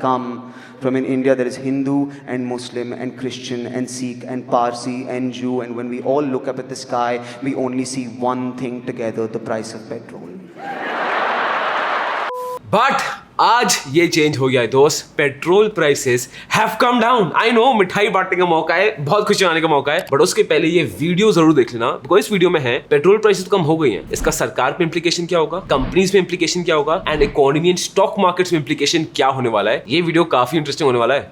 come from in India. There is Hindu and Muslim and Christian and Sikh and Parsi and Jew, and when we all look up at the sky, we only see one thing together: the price of petrol. But आज ये change हो गया है दोस्त. Petrol prices have come down. I know मिठाई बांटने का मौका है, बहुत खुशी आने का मौका है, बट उसके पहले ये वीडियो जरूर देख लेना, बिकॉज इस वीडियो में है पेट्रोल प्राइसेस कम हो गई हैं, इसका सरकार पे इंप्लीकेशन क्या होगा, कंपनीज पे इंप्लीकेशन क्या होगा, and economy and stock markets में इंप्लीकेशन क्या होने वाला है. ये वीडियो काफी इंटरेस्टिंग होने वाला है.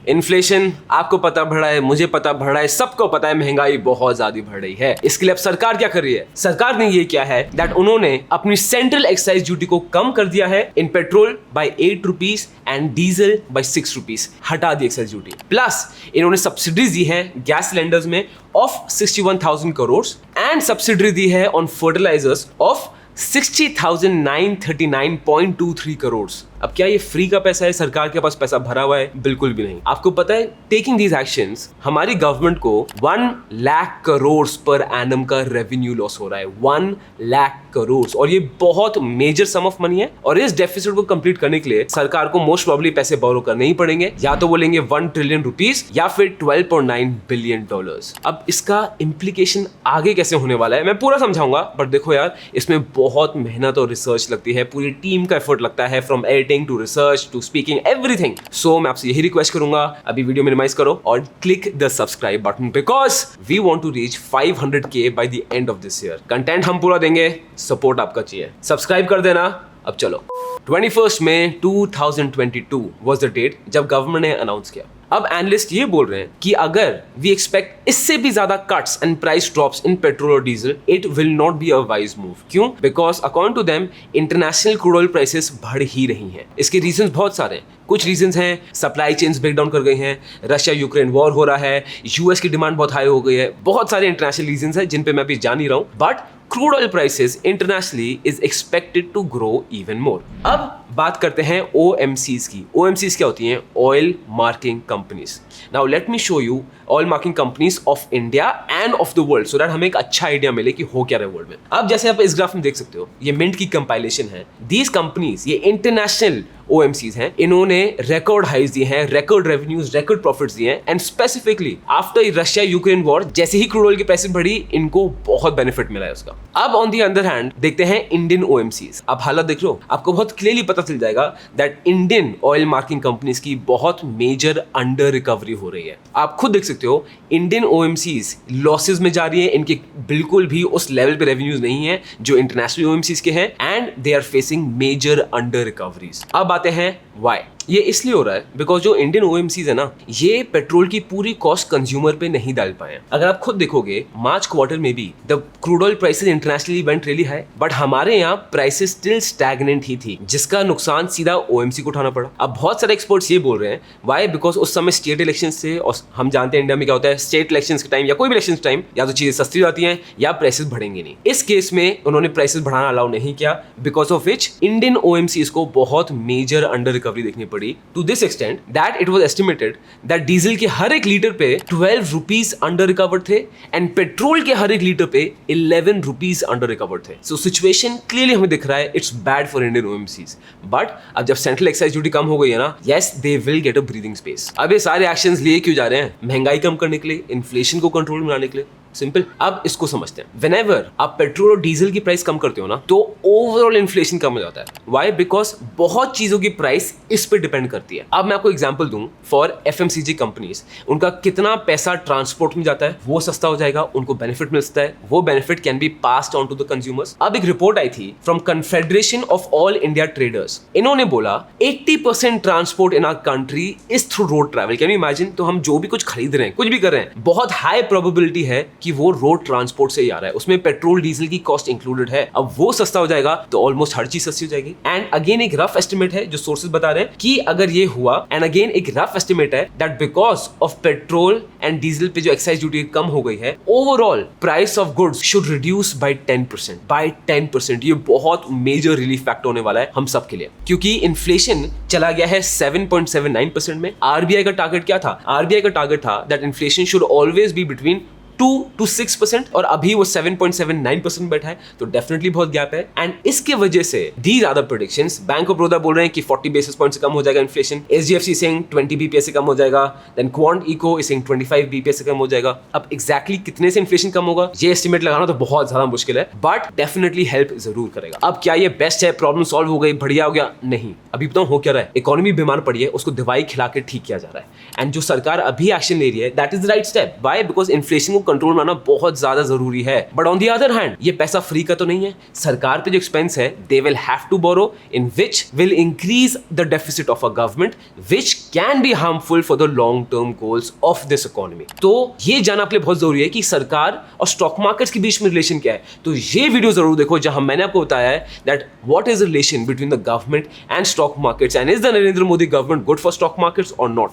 इन्फ्लेशन आपको पता बढ़ रहा है, मुझे पता बढ़ रहा है, सबको पता है महंगाई बहुत ज्यादा बढ़ रही है. इसके लिए अब सरकार क्या कर रही है? सरकार ने ये किया है दैट उन्होंने अपनी सेंट्रल एक्साइज ड्यूटी को कम कर दिया है in petrol by 8 rupees and diesel by 6 rupees. हटा दी एक्साइज ड्यूटी. प्लस इन्होंने सब्सिडीज दी है गैस सिलेंडर्स में ऑफ 61,000 करोड़ एंड सब्सिडी दी है ऑन फर्टिलाइजर्स ऑफ 60,939.23 करोड़. अब क्या ये फ्री का पैसा है? सरकार के पास पैसा भरा हुआ है? बिल्कुल भी नहीं. आपको पता है टेकिंग दीज एक्शंस हमारी गवर्नमेंट को 1 लाख करोड़ पर एनम का रेवेन्यू लॉस हो रहा है. 1 लाख करोड़. और ये बहुत मेजर सम ऑफ मनी है. और इस डेफिसिट को कंप्लीट करने के लिए सरकार को मोस्ट प्रोबेबली पैसे बोरो करने ही पड़ेंगे. या तो बोलेंगे 1 ट्रिलियन रुपीस या फिर $12.9 बिलियन. अब इसका इम्प्लीकेशन आगे कैसे होने वाला है मैं पूरा समझाऊंगा, बट देखो यार इसमें बहुत मेहनत और रिसर्च लगती है, पूरी टीम का एफर्ट लगता है, from to research to speaking everything. So मैं आपसे यही रिक्वेस्ट करूंगा, अभी वीडियो मिनिमाइज करो और click the subscribe button, because we want to reach 500K by the end of this year. Content हम पूरा देंगे, सपोर्ट आपका चाहिए. सब्सक्राइब कर देना. अब चलो. 21 मई 2022 was the date जब गवर्नमेंट ने अनाउंस किया. अब एनालिस्ट ये बोल रहे हैं कि अगर वी एक्सपेक्ट इससे भी ज्यादा cuts and price drops in petrol और diesel, it will not be a wise move. क्यों? Because according to them international crude oil prices बढ़ ही रही हैं. इसके रीजंस बहुत सारे हैं. कुछ रीजंस हैं सप्लाई चेन्स ब्रेक डाउन कर गई हैं, रशिया यूक्रेन वॉर हो रहा है, यूएस की डिमांड बहुत हाई हो गई है, बहुत सारे इंटरनेशनल रीजंस हैं जिन पे मैं अभी जान नहीं रहा हूं. But crude oil prices internationally is expected to grow even more. अब बात करते हैं OMCs की. OMCs क्या होती हैं? Oil marking companies. Now let me show you oil marking companies of India end of the world, so that हमें एक अच्छा आइडिया मिले कि हो क्या रहा है वर्ल्ड में. अब जैसे आप इस ग्राफ में देख सकते हो, ये मिंट की कंपाइलेशन है. दीज कंपनीज, ये इंटरनेशनल OMCs हैं, इन्होंने रिकॉर्ड हाइज दिए हैं, रिकॉर्ड रेवेन्यूज, रिकॉर्ड प्रॉफिट्स दिए हैं, and specifically after Russia Ukraine war जैसे ही क्रूड ऑयल की प्राइस बढ़ी, इनको बहुत बेनिफिट मिला है उसका. अब ऑन द अदर हैंड देखते हैं इंडियन OMCs. आप हालत देख लो, आपको बहुत क्लियरली पता चल जाएगा that Indian oil marking companies की बहुत मेजर अंडर रिकवरी हो रही है. आप खुद देख सकते हो इंडियन OMCs लॉसेस में जा रही है, इनके बिल्कुल भी उस लेवल पे रेवेन्यूज नहीं है जो इंटरनेशनल OMCs के हैं, and they are facing major under recoveries. अब आते हैं व्हाई. ये इसलिए हो रहा है बिकॉज जो इंडियन OMCs है ना, ये पेट्रोल की पूरी कॉस्ट कंज्यूमर पे नहीं डाल पाए. अगर आप खुद देखोगे मार्च क्वार्टर में भी the crude oil prices internationally went really high, but हमारे यहाँ प्राइसेस स्टिल स्टैग्नेंट ही थी, जिसका नुकसान सीधा OMC को उठाना पड़ा. अब बहुत सारे एक्सपर्ट्स ये बोल रहे हैं व्हाई, बिकॉज उस समय स्टेट इलेक्शन थे, और हम जानते हैं इंडिया में क्या होता है, स्टेट इलेक्शन के टाइम या कोई भी इलेक्शन टाइम या तो चीजें सस्ती जाती हैं या प्राइसेस बढ़ेंगे नहीं. इस केस में उन्होंने प्राइसेस बढ़ाना अलाउ नहीं किया, because of which Indian OMCs को बहुत मेजर अंडर रिकवरी देखनी पड़ी. To this extent that it was estimated that diesel के हर एक लीटर पे 12 रुपीज अंडर रिकवर्ड थे एंड पेट्रोल के हर एक लीटर पे 11 रुपीज अंडर रिकवर्ड थे. सो सिचुएशन क्लियरली हमें दिख रहा है, it's bad for Indian OMCs. But अब जब सेंट्रल एक्साइज ड्यूटी कम हो गई है ना, yes they will get a breathing space. अब ये सारे एक्शंस लिए क्यों जा रहे हैं? महंगाई कम करने के लिए, इन्फ्लेशन को कंट्रोल में लाने के लिए. सिंपल. अब इसको समझते हैं. व्हेनेवर आप पेट्रोल और डीजल की प्राइस कम करते हो ना, तो ओवरऑल इन्फ्लेशन कम हो जाता है. व्हाई? बिकॉज बहुत चीजों की प्राइस इस पे डिपेंड करती है. अब मैं आपको एग्जांपल दूं, फॉर FMCG कंपनीज, उनका कितना पैसा ट्रांसपोर्ट में जाता है वो सस्ता हो जाएगा, उनको बेनिफिट मिलता है, वो benefit can be passed on to the consumers. अब एक रिपोर्ट आई थी from Confederation of All India Traders. इन्होंने बोला 80% transport in our country is through road travel. Can you imagine? तो हम जो भी कुछ खरीद रहे हैं, कुछ भी कर रहे हैं, बहुत हाई प्रोबेबिलिटी है कि वो रोड ट्रांसपोर्ट से ही आ रहा है, उसमें पेट्रोल डीजल की कॉस्ट इंक्लूडेड है. अब वो सस्ता हो जाएगा तो ऑलमोस्ट हर चीज सस्ती हो जाएगी. एंड अगेन एक रफ एस्टिमेट है जो सोर्सेज बता रहे हैं कि अगर ये हुआ, एंड अगेन एक रफ एस्टिमेट है that because of petrol and diesel पे जो एक्साइज ड्यूटी कम हो गई है, overall price of goods should reduce by 10%. ये बहुत मेजर रिलीफ फैक्टर होने वाला है हम सब के लिए, क्योंकि इन्फ्लेशन चला गया है 7.79% में. RBI का टारगेट क्या था? RBI का टारगेट था that inflation should always be between 2 to 6% और अभी वो 7.79% बैठा है, तो डेफिनेटली बहुत गैप है। एंड इसके वजह से these are the predictions. Bank of Baroda बोल रहे हैं कि 40 बेसिस पॉइंट से कम हो जाएगा इन्फ्लेशन, SGFC सेइंग 20 BPS से कम हो जाएगा, then Quant Eco is saying 25 BPS से कम हो जाएगा। अब एग्जैक्टली कितने से इन्फ्लेशन कम होगा ये एस्टिमेट लगाना तो बहुत ज्यादा मुश्किल है, बट डेफिनेटली हेल्प जरूर करेगा। अब क्या ये बेस्ट है, प्रॉब्लम सॉल्व हो गई, बढ़िया हो गया? नहीं, अभी बताऊं हो क्या रहा है। इकोनॉमी बीमार पड़ी है, उसको दवाई खिला के ठीक किया जा रहा है। एंड जो सरकार अभी एक्शन ले रही है that is the right step. Why? Because inflation को कंट्रोल में लाना बहुत ज्यादा जरूरी है। But on the other hand ये पैसा फ्री का तो नहीं है। सरकार पे जो एक्सपेंस है they will have to borrow, in which will increase the deficit of a government, which can be harmful for the long term goals of this economy. तो ये जानना आपके लिए बहुत जरूरी है कि सरकार और स्टॉक मार्केट्स के बीच में रिलेशन क्या है। तो ये वीडियो जरूर देखो जहां मैंने आपको बताया है that what is the relation between the government and stock markets, and is the Narendra Modi government good for stock markets और नॉट।